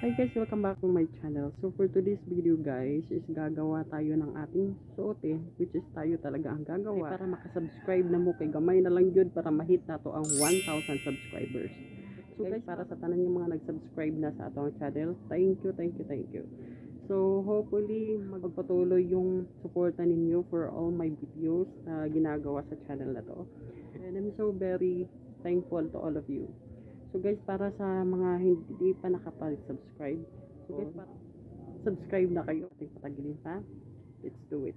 Hi guys, welcome back to my channel. So for today's video guys, is gagawa tayo ng ating suotin, which is tayo talaga ang gagawa. Para makasubscribe na mo kay gamay na lang yun para mahit na to ang 1,000 subscribers. So guys, para sa tanan yung mga nag-subscribe na sa atong channel, thank you. So hopefully magpatuloy yung suporta ninyo for all my videos na ginagawa sa channel na to. And I'm so very thankful to all of you. So guys, para sa mga hindi pa nakapag-subscribe, so guys, subscribe na kayo. Ating patagilin pa. Let's do it.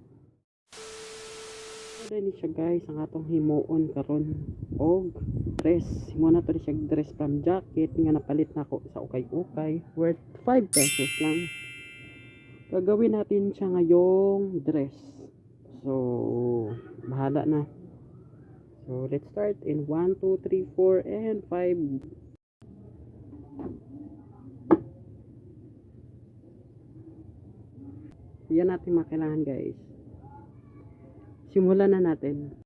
So din siya guys, ang atong himuon karon og dress. Himo na to siya dress from jacket nga napalit na ako sa ukay-ukay worth 5 pesos lang. Gagawin natin siya ngayong dress. So bahala na. So let's start in 1, 2, 3, 4 and 5. Yan natin makailangan guys. Simulan na natin.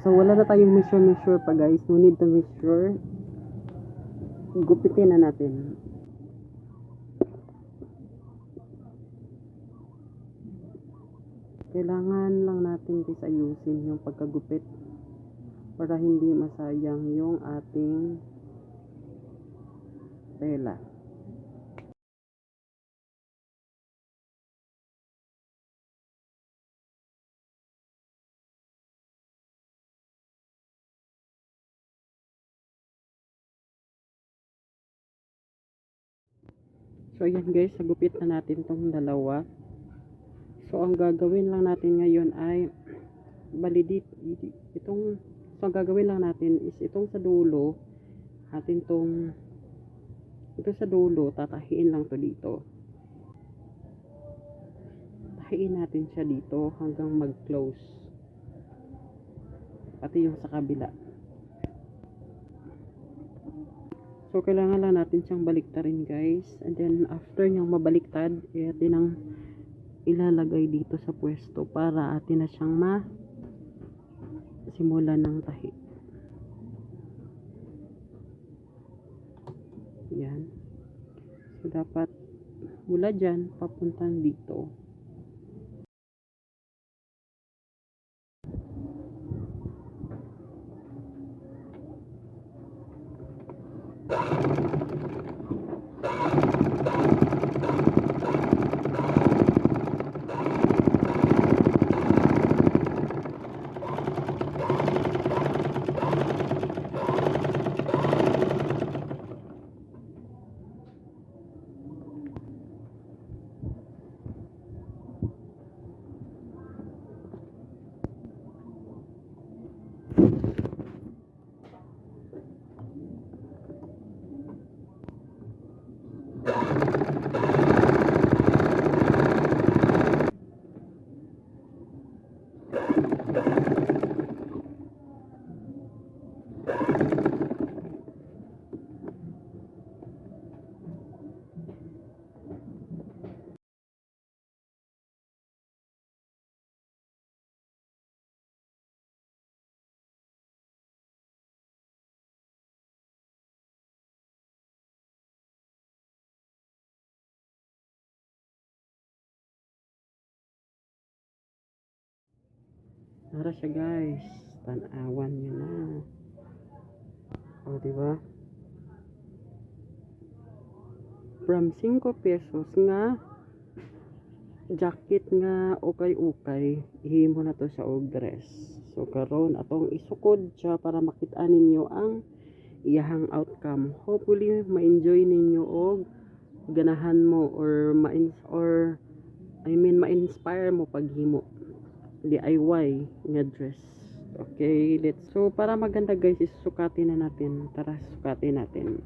So wala na tayong measure pa guys. No need to measure. Gupitin na natin. Kailangan lang natin guys ayusin yung pagkagupit para hindi masayang yung ating tela. So ayan guys, nagupit na natin tong dalawa. So ang gagawin lang natin ngayon ay ang gagawin lang natin is itong sa dulo, ito sa dulo, tatahiin lang to dito. Tahiin natin siya dito hanggang mag-close. Pati yung sa kabila. So kailangan lang natin siyang baliktarin guys. And then after niyang mabaliktad, atin ang ilalagay dito sa pwesto para atin na siyang simulan ng tahi. Yan. So dapat mula dyan papuntang dito. Nara siya guys. Tanawan nyo na. O diba? From 5 pesos nga jacket nga ukay-ukay, ihimo na to sa og dress. So karon atong isukod siya para makita ninyo ang iyahang outcome. Hopefully ma-enjoy ninyo og ganahan mo or ma-inspire mo paghimo DIY nga dress. Okay, so para maganda guys, isusukatin na natin. Tara, sukatin natin.